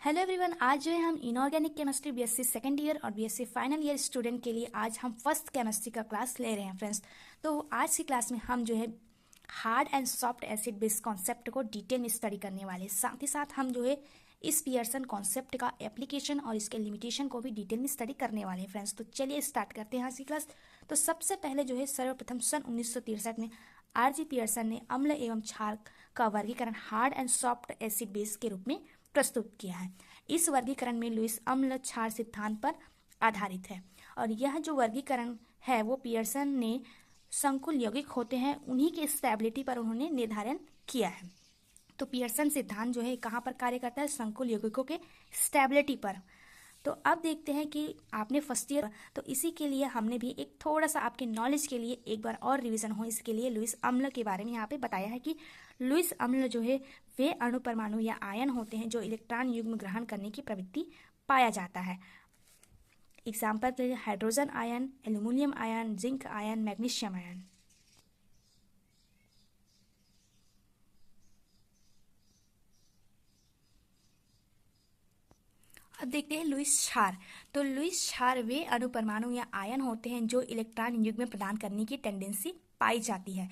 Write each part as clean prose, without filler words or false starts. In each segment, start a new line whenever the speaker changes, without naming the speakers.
Hello everyone, आज जो है हम inorganic chemistry BSc second year और बीएससी फाइनल ईयर स्टूडेंट के लिए आज हम फर्स्ट केमिस्ट्री का क्लास ले रहे हैं फ्रेंड्स। तो आज की क्लास में हम जो है hard and soft acid base concept को डिटेल में स्टडी करने वाले, साथ ही साथ हम जो है इस पियर्सन कॉन्सेप्ट का एप्लीकेशन और इसके लिमिटेशन को भी डिटेल में स्टडी करने वाले हैं फ्रेंड्स। तो चलिए स्टार्ट करते हैं आज की क्लास। तो सबसे पहले जो है सर्वप्रथम सन 1963 में आर.जी. पियर्सन ने अम्ल एवं क्षार का वर्गीकरण hard and soft acid base के रूप में प्रस्तुत किया है। इस वर्गीकरण में लुईस अम्ल क्षार सिद्धांत पर आधारित है और यह जो वर्गीकरण है वो पियर्सन ने संकुल यौगिक होते हैं उन्हीं के स्टेबिलिटी पर उन्होंने निर्धारण किया है। तो पियर्सन सिद्धांत जो है कहाँ पर कार्य करता है? संकुल यौगिकों के स्टेबिलिटी पर। तो अब देखते हैं कि आपने फर्स्ट ईयर, तो इसी के लिए हमने भी एक थोड़ा सा आपके नॉलेज के लिए एक बार और रिवीजन हो, इसके लिए लुईस अम्ल के बारे में यहाँ पे बताया है कि लुईस अम्ल जो है वे अणु परमाणु या आयन होते हैं जो इलेक्ट्रॉन युग्म ग्रहण करने की प्रवृत्ति पाया जाता है। एग्जाम्पल के लिए hydrogen ion, aluminium ion, zinc ion, magnesium ion. अब देखते हैं लुईस क्षार। तो लुईस क्षार वे अणु परमाणु या आयन होते हैं जो इलेक्ट्रॉन युग्म प्रदान करने की टेंडेंसी पाई जाती है।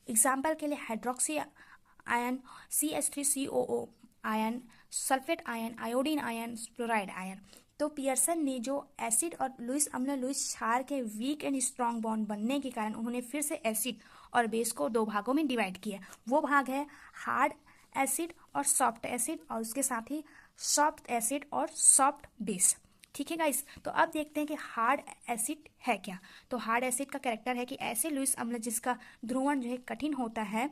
एग्जाम्पल के लिए hydroxy ion, CH3COO ion, sulphate ion, iodine ion, fluoride ion. तो पियर्सन ने जो एसिड और लुईस अम्ल लुईस क्षार के वीक एंड स्ट्रॉन्ग बॉन्ड बनने के कारण उन्होंने फिर से एसिड और बेस को दो भागों में डिवाइड किया। वो भाग है हार्ड एसिड और सॉफ्ट एसिड, और उसके साथ ही सॉफ्ट एसिड और सॉफ्ट बेस। ठीक है गाइस, तो अब देखते हैं कि हार्ड एसिड है क्या। तो हार्ड एसिड का कैरेक्टर है कि ऐसे लुईस अम्ल जिसका ध्रुवण जो है कठिन होता है,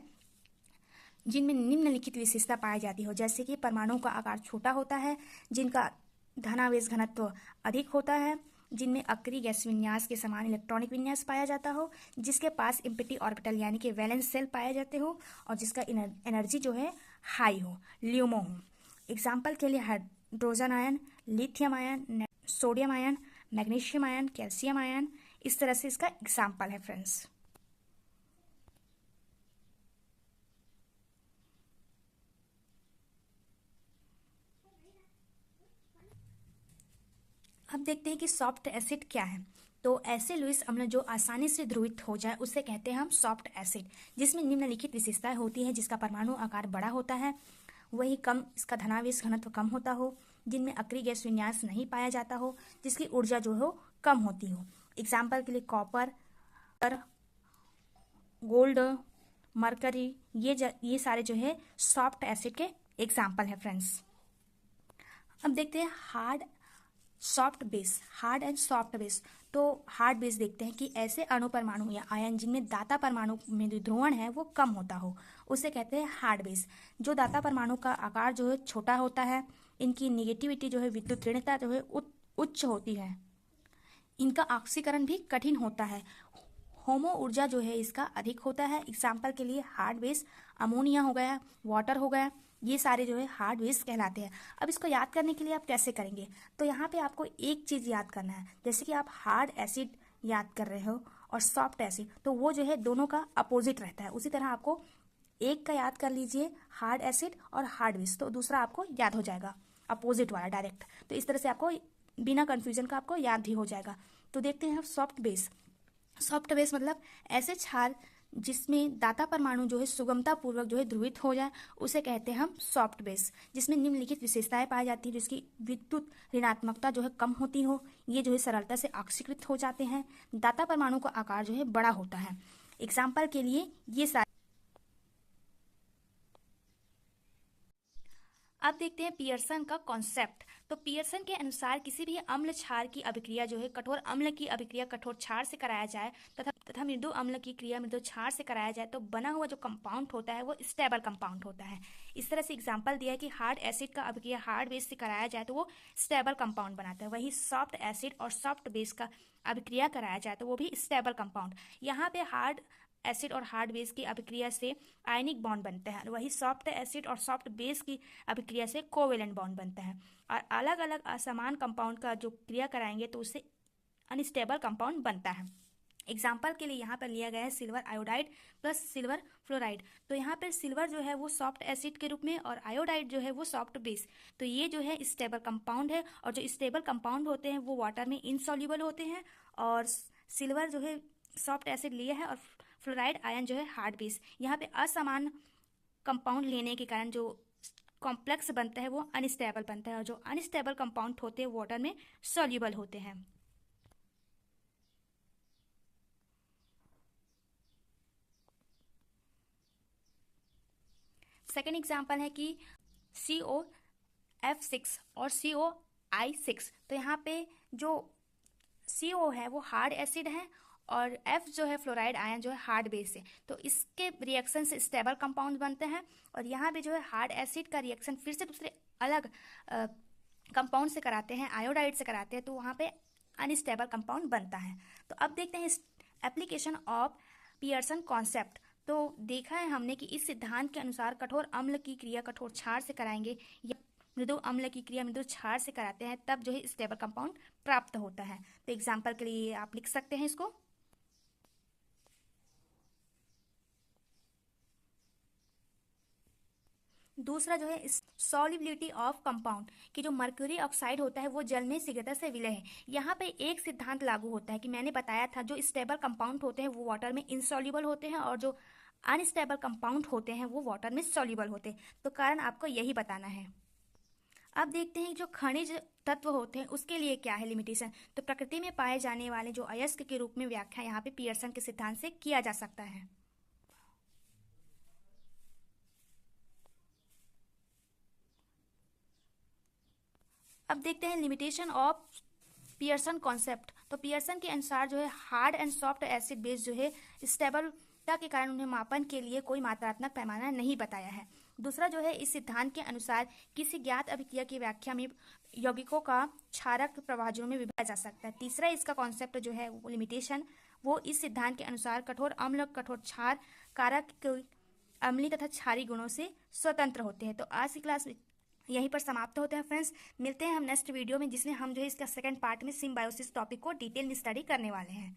जिनमें निम्नलिखित विशेषता पाई जाती हो, जैसे कि परमाणु का आकार छोटा होता है, जिनका धनावेश घनत्व अधिक होता है, जिनमें अक्रिय गैस विन्यास के समान इलेक्ट्रॉनिक विन्यास पाया जाता हो, जिसके पास इम्पिटी ऑर्बिटल यानी कि वैलेंस सेल पाए जाते हो, और जिसका एनर्जी जो है हाई हो, ल्यूमो हो। एग्जाम्पल के लिए hydrogen ion, lithium ion, sodium ion, magnesium ion, calcium ion, इस तरह से इसका एग्जाम्पल है फ्रेंड्स। अब देखते हैं कि सॉफ्ट एसिड क्या है। तो ऐसे लुईस अम्ल जो आसानी से ध्रुवित हो जाए उसे कहते हैं हम सॉफ्ट एसिड, जिसमें निम्नलिखित विशेषताएं होती हैं, जिसका परमाणु आकार बड़ा होता है, वही कम इसका धनावेश घनत्व कम होता हो, जिनमें अक्रिय गैस विन्यास नहीं पाया जाता हो, जिसकी ऊर्जा जो हो कम होती हो। एग्जाम्पल के लिए कॉपर, गोल्ड, मरकरी, ये सारे जो है सॉफ्ट एसिड के एग्जाम्पल है फ्रेंड्स। अब देखते हैं hard soft base, hard and soft base. तो हार्ड बेस देखते हैं कि ऐसे अणु परमाणु या आयन जिनमें दाता परमाणु में जो ध्रुवण है वो कम होता हो, उसे कहते हैं हार्ड बेस। जो दाता परमाणु का आकार जो है छोटा होता है, इनकी निगेटिविटी जो है विद्युत ऋणता जो है उच्च होती है, इनका ऑक्सीकरण भी कठिन होता है, होमो ऊर्जा जो है इसका अधिक होता है। एग्जाम्पल के लिए हार्ड बेस अमोनिया हो गया, वाटर हो गया, ये सारे जो है हार्ड बेस कहलाते हैं। अब इसको याद करने के लिए आप कैसे करेंगे? तो यहाँ पे आपको एक चीज़ याद करना है, जैसे कि आप हार्ड एसिड याद कर रहे हो और सॉफ्ट एसिड, तो वो जो है दोनों का अपोजिट रहता है। उसी तरह आपको एक का याद कर लीजिए हार्ड एसिड और हार्ड बेस, तो दूसरा आपको याद हो जाएगा अपोजिट वाला डायरेक्ट। तो इस तरह से आपको बिना कन्फ्यूजन का आपको याद भी हो जाएगा। तो देखते हैं सॉफ्ट बेस। सॉफ्ट बेस मतलब ऐसे क्षार जिसमें दाता परमाणु जो है सुगमता पूर्वक जो है ध्रुवित हो जाए, उसे कहते हैं हम सॉफ्ट बेस, जिसमें निम्नलिखित विशेषताएं पाई जाती है, जिसकी विद्युत ऋणात्मकता जो है कम होती हो, ये जो है सरलता से ऑक्सीकृत हो जाते हैं, दाता परमाणु का आकार जो है बड़ा होता है। एग्जाम्पल के लिए ये सारे। अब देखते हैं पियर्सन का कॉन्सेप्ट। तो पियर्सन के अनुसार किसी भी अम्ल क्षार की अभिक्रिया जो है कठोर अम्ल की अभिक्रिया कठोर क्षार से कराया जाए तथा मृदु अम्ल की क्रिया मृदु क्षार से कराया जाए तो बना हुआ जो कंपाउंड होता है वो स्टेबल कंपाउंड होता है। इस तरह से एग्जाम्पल दिया है कि हार्ड एसिड का अभिक्रिया हार्ड बेस से कराया जाए तो वो स्टेबल कंपाउंड बनाता है, वही सॉफ्ट एसिड और सॉफ्ट बेस का अभिक्रिया कराया जाए तो वो भी स्टेबल कंपाउंड। यहाँ पे हार्ड एसिड और हार्ड बेस की अभिक्रिया से आयनिक बॉन्ड बनते हैं, वही सॉफ्ट एसिड और सॉफ्ट बेस की अभिक्रिया से कोवेलेंट बॉन्ड बनता है। और अलग अलग असमान कंपाउंड का जो क्रिया कराएंगे तो उससे अनस्टेबल कंपाउंड बनता है। एग्जाम्पल के लिए यहाँ पर लिया गया है silver iodide plus silver fluoride. तो यहाँ पर सिल्वर जो है वो सॉफ्ट एसिड के रूप में और आयोडाइड जो है वो सॉफ्ट बेस। तो ये जो है स्टेबल कंपाउंड है, और जो स्टेबल कंपाउंड होते हैं वो वाटर में इनसॉल्युबल होते हैं, और सिल्वर जो है सॉफ्ट एसिड लिया है और फ्लोराइड आयन जो है हार्ड बेस। यहाँ पे असमान कंपाउंड लेने के कारण जो कॉम्प्लेक्स बनता है वो अनस्टेबल बनता है, और जो अनस्टेबल कंपाउंड होते हैं वाटर में सॉल्युबल होते हैं। सेकेंड एग्जाम्पल है कि COF6 और COI6। तो यहाँ पे जो CO है वो हार्ड एसिड है और F जो है फ्लोराइड आयन जो है हार्ड बेस है। तो इसके रिएक्शन से स्टेबल कंपाउंड बनते हैं, और यहाँ पे जो है हार्ड एसिड का रिएक्शन फिर से दूसरे अलग कंपाउंड से कराते हैं, आयोडाइड से कराते हैं, तो वहाँ पे अनस्टेबल कंपाउंड बनता है। तो अब देखते हैं एप्लीकेशन ऑफ पियर्सन कॉन्सेप्ट। तो देखा है हमने कि इस सिद्धांत के अनुसार कठोर अम्ल की क्रिया कठोर क्षार से कराएंगे या मृदु अम्ल की क्रिया मृदु क्षार से कराते हैं, तब जो है स्टेबल कंपाउंड प्राप्त होता है। तो एग्जाम्पल के लिए आप लिख सकते हैं इसको। दूसरा जो है सॉल्युबिलिटी ऑफ कंपाउंड, कि जो मर्क्यूरी ऑक्साइड होता है वो जल में शीघ्रता से विलय है। यहाँ पे एक सिद्धांत लागू होता है कि मैंने बताया था जो स्टेबल कंपाउंड होते हैं वो वाटर में इनसॉल्युबल होते हैं, और जो अनस्टेबल कंपाउंड होते हैं वो वाटर में सॉल्युबल होते हैं। तो कारण आपको यही बताना है। अब देखते हैं जो खनिज तत्व होते हैं उसके लिए क्या है लिमिटेशन। तो प्रकृति में पाए जाने वाले जो अयस्क के रूप में व्याख्या यहाँ पे पियर्सन के सिद्धांत से किया जा सकता है। अब देखते हैं लिमिटेशन ऑफ पियर्सन कॉन्सेप्ट। तो पियर्सन के अनुसार जो है hard and soft acid base जो है स्टेबलता के कारण उन्हें मापन के लिए कोई मात्रात्मक पैमाना नहीं बताया है। दूसरा जो है इस सिद्धांत के अनुसार किसी ज्ञात अभिक्रिया की व्याख्या में यौगिकों का क्षारक प्रभाजों में विभाजित जा सकता है। तीसरा इसका कॉन्सेप्ट जो है वो लिमिटेशन, वो इस सिद्धांत के अनुसार कठोर अम्ल कठोर क्षार कारक अम्लीय तथा क्षारी गुणों से स्वतंत्र होते हैं। तो आज की क्लास यहीं पर समाप्त होते हैं फ्रेंड्स। मिलते हैं हम नेक्स्ट वीडियो में, जिसमें हम जो है इसका सेकंड पार्ट में सिम्बायोसिस टॉपिक को डिटेल में स्टडी करने वाले हैं।